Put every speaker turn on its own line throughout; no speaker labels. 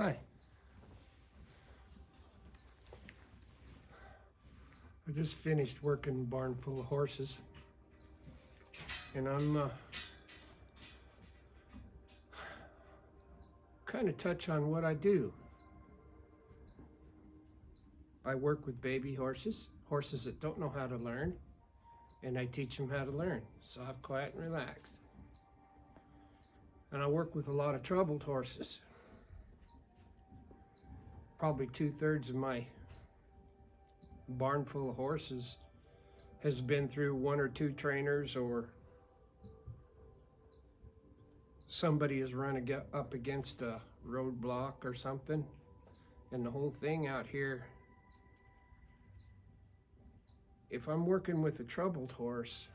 Hi. I just finished working a barn full of horses, and I'm kind of touch on what I do. I work with baby horses, horses that don't know how to learn, and I teach them how to learn, soft, quiet, and relaxed. And I work with a lot of troubled horses. Probably 2/3 of my barn full of horses has been through one or two trainers, or somebody has run up against a roadblock or something. And the whole thing out here, if I'm working with a troubled horse,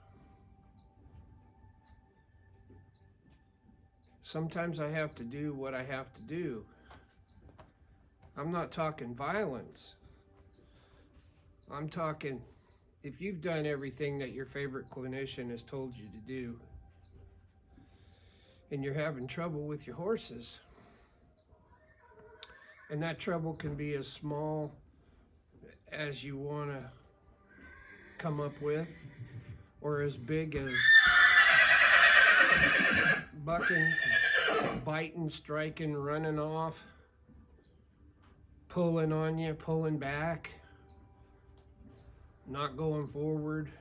sometimes I have to do what I have to do. I'm not talking violence. I'm talking, if you've done everything that your favorite clinician has told you to do, and you're having trouble with your horses, and that trouble can be as small as you want to come up with, or as big as bucking, biting, striking, running off, pulling on you, pulling back, not going forward.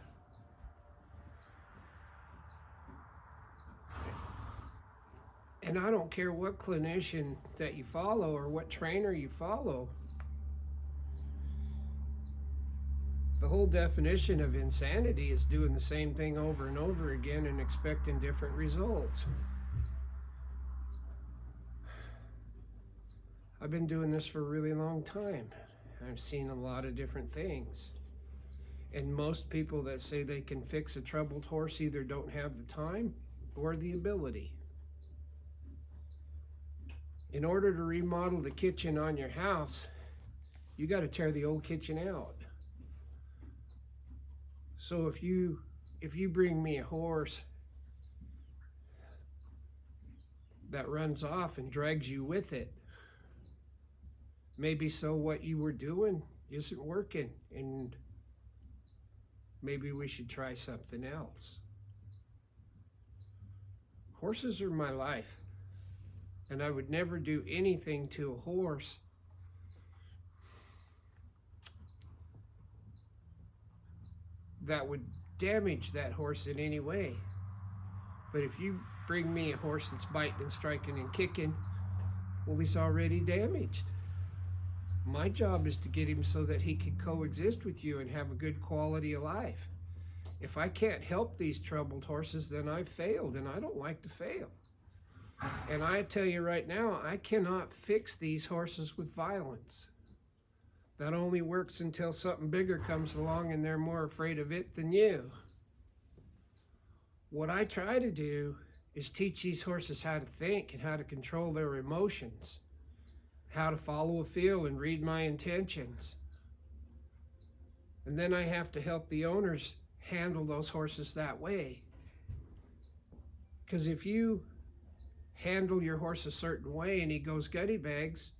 And I don't care what clinician that you follow or what trainer you follow. The whole definition of insanity is doing the same thing over and over again and expecting different results. I've been doing this for a really long time. I've seen a lot of different things. And most people that say they can fix a troubled horse either don't have the time or the ability. In order to remodel the kitchen on your house, you got to tear the old kitchen out. So if you bring me a horse that runs off and drags you with it, maybe so what you were doing isn't working, and maybe we should try something else. Horses are my life, and I would never do anything to a horse that would damage that horse in any way. But if you bring me a horse that's biting and striking and kicking, well, he's already damaged. My job is to get him so that he can coexist with you and have a good quality of life. If I can't help these troubled horses, then I've failed, and I don't like to fail. And I tell you right now, I cannot fix these horses with violence. That only works until something bigger comes along and they're more afraid of it than you. What I try to do is teach these horses how to think and how to control their emotions, how to follow a feel and read my intentions. And then I have to help the owners handle those horses that way. Because if you handle your horse a certain way and he goes gutty bags,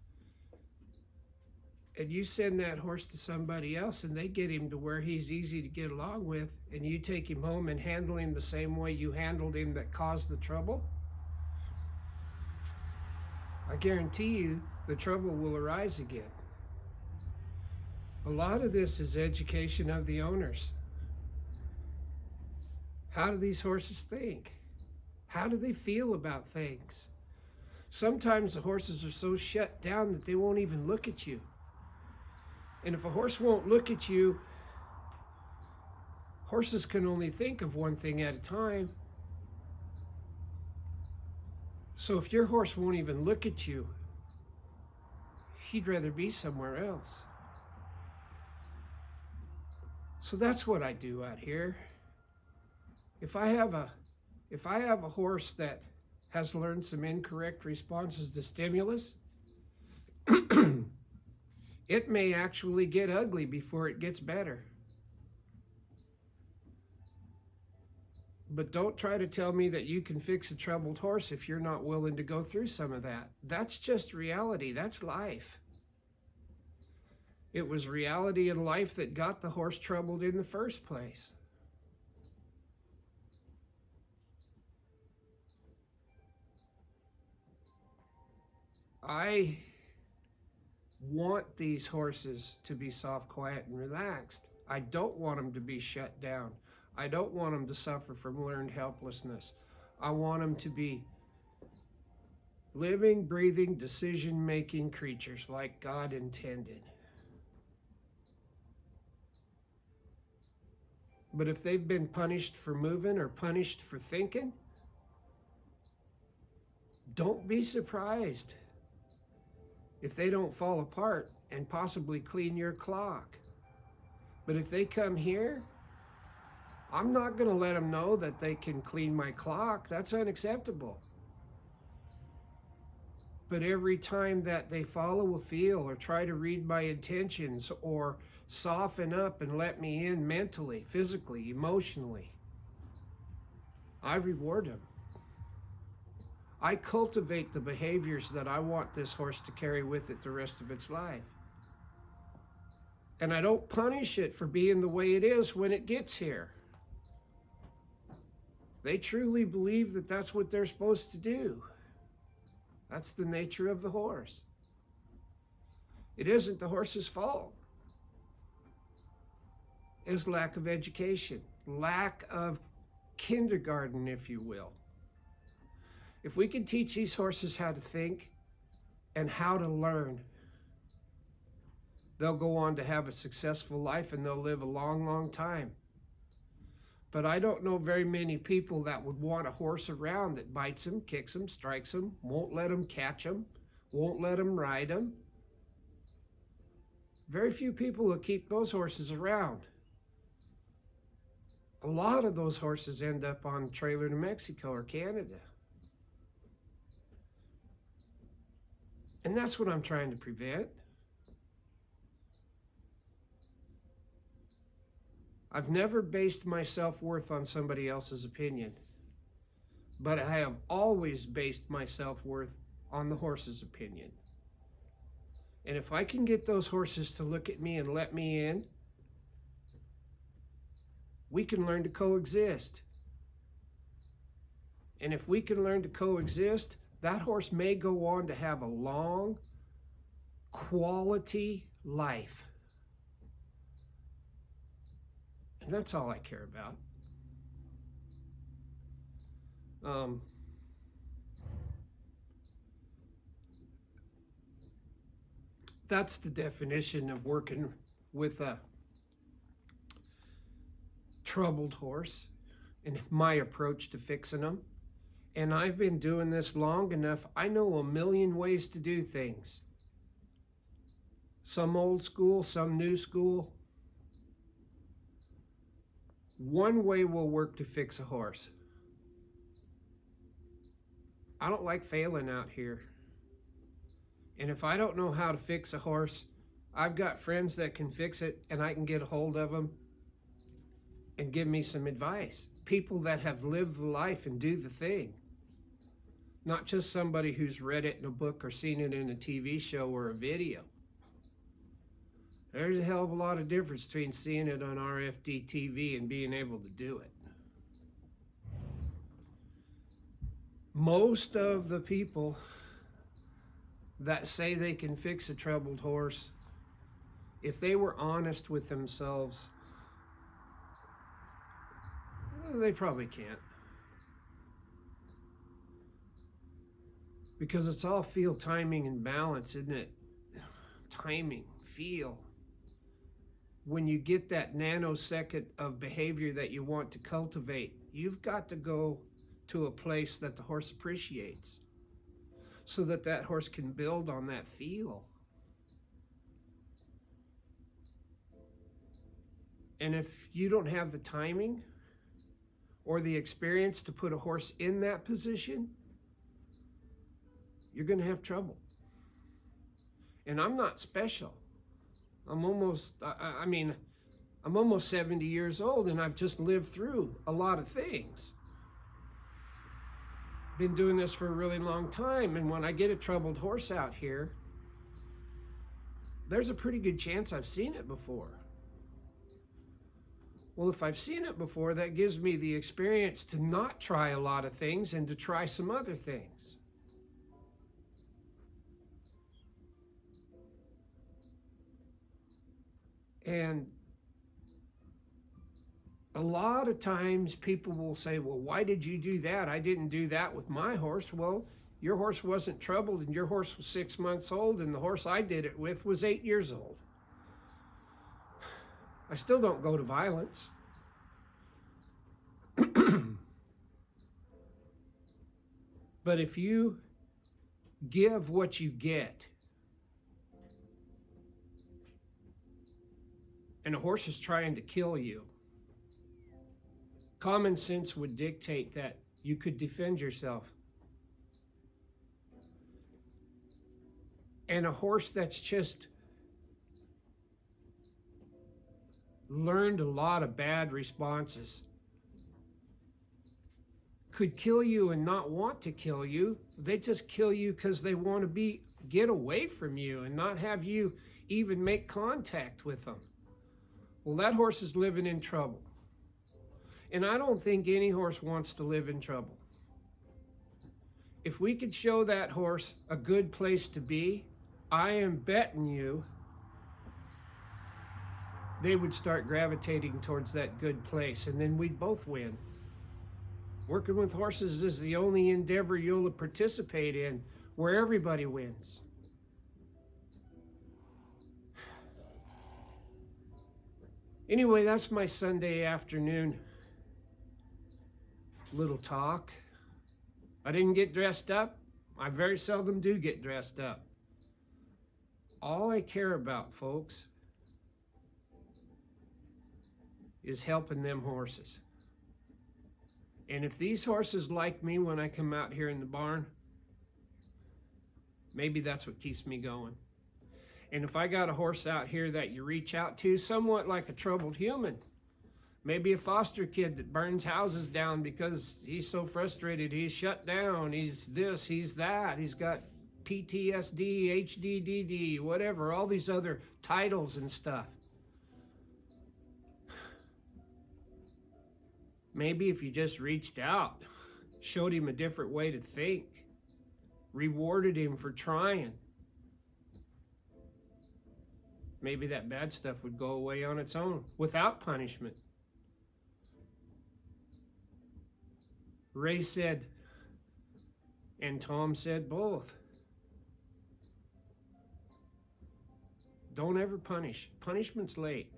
and you send that horse to somebody else and they get him to where he's easy to get along with, and you take him home and handle him the same way you handled him that caused the trouble, I guarantee you the trouble will arise again. A lot of this is education of the owners. How do these horses think? How do they feel about things? Sometimes the horses are so shut down that they won't even look at you. And if a horse won't look at you, horses can only think of one thing at a time. So if your horse won't even look at you, he'd rather be somewhere else. So that's what I do out here. If I have a horse that has learned some incorrect responses to stimulus, it may actually get ugly before it gets better. But don't try to tell me that you can fix a troubled horse if you're not willing to go through some of that. That's just reality. That's life. It was reality in life that got the horse troubled in the first place. I want these horses to be soft, quiet, and relaxed. I don't want them to be shut down. I don't want them to suffer from learned helplessness. I want them to be living, breathing, decision-making creatures like God intended. But if they've been punished for moving or punished for thinking, don't be surprised if they don't fall apart and possibly clean your clock. But if they come here, I'm not going to let them know that they can clean my clock. That's unacceptable. But every time that they follow a feel or try to read my intentions or soften up and let me in mentally, physically, emotionally, I reward them. I cultivate the behaviors that I want this horse to carry with it the rest of its life. And I don't punish it for being the way it is when it gets here. They truly believe that that's what they're supposed to do. That's the nature of the horse. It isn't the horse's fault. It's lack of education, lack of kindergarten, if you will. If we can teach these horses how to think and how to learn, they'll go on to have a successful life and they'll live a long, long time. But I don't know very many people that would want a horse around that bites them, kicks them, strikes them, won't let them catch them, won't let them ride them. Very few people will keep those horses around. A lot of those horses end up on a trailer to Mexico or Canada. And that's what I'm trying to prevent. I've never based my self-worth on somebody else's opinion, but I have always based my self-worth on the horse's opinion. And if I can get those horses to look at me and let me in, we can learn to coexist. And if we can learn to coexist, that horse may go on to have a long, quality life. And that's all I care about. That's the definition of working with a troubled horse and my approach to fixing them. And I've been doing this long enough. I know a million ways to do things. Some old school, some new school. One way will work to fix a horse. I don't like failing out here. And if I don't know how to fix a horse, I've got friends that can fix it and I can get a hold of them and give me some advice. People that have lived the life and do the thing. Not just somebody who's read it in a book or seen it in a TV show or a video. There's a hell of a lot of difference between seeing it on RFD TV and being able to do it. Most of the people that say they can fix a troubled horse, if they were honest with themselves, they probably can't. Because it's all feel, timing, and balance, isn't it? Timing, feel. When you get that nanosecond of behavior that you want to cultivate, you've got to go to a place that the horse appreciates so that that horse can build on that feel. And if you don't have the timing or the experience to put a horse in that position, you're going to have trouble. And I'm not special. I'm almost 70 years old and I've just lived through a lot of things. been doing this for a really long time, and when I get a troubled horse out here, there's a pretty good chance I've seen it before. Well, if I've seen it before, that gives me the experience to not try a lot of things and to try some other things. And a lot of times people will say, well, why did you do that? I didn't do that with my horse. Well, your horse wasn't troubled, and your horse was 6 months old, and the horse I did it with was 8 years old. I still don't go to violence. But if you give what you get, and a horse is trying to kill you, common sense would dictate that you could defend yourself. And a horse that's just learned a lot of bad responses could kill you and not want to kill you. They just kill you because they want to get away from you and not have you even make contact with them. Well, that horse is living in trouble. And I don't think any horse wants to live in trouble. If we could show that horse a good place to be, I am betting you they would start gravitating towards that good place, and then we'd both win. Working with horses is the only endeavor you'll participate in where everybody wins. Anyway, that's my Sunday afternoon little talk. I didn't get dressed up. I very seldom do get dressed up. All I care about, folks, is helping them horses. And if these horses like me when I come out here in the barn, maybe that's what keeps me going. And if I got a horse out here that you reach out to, somewhat like a troubled human, maybe a foster kid that burns houses down because he's so frustrated, he's shut down, he's this, he's that, he's got PTSD, HDDD, whatever, all these other titles and stuff. Maybe if you just reached out, showed him a different way to think, rewarded him for trying, maybe that bad stuff would go away on its own without punishment. Ray said, and Tom said both, don't ever punish. Punishment's late.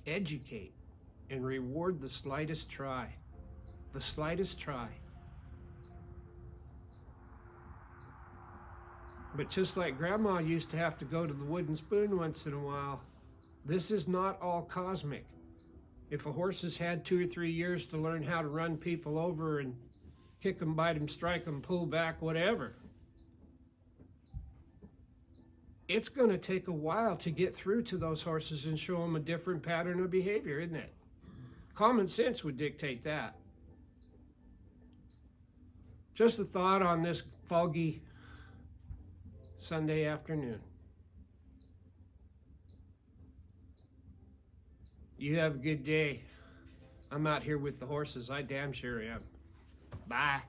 Educate and reward the slightest try. The slightest try. But just like Grandma used to have to go to the wooden spoon once in a while, this is not all cosmic. If a horse has had 2 or 3 years to learn how to run people over and kick them, bite them, strike them, pull back, whatever, it's going to take a while to get through to those horses and show them a different pattern of behavior, isn't it? Common sense would dictate that. Just a thought on this foggy Sunday afternoon. You have a good day. I'm out here with the horses. I damn sure am. Bye.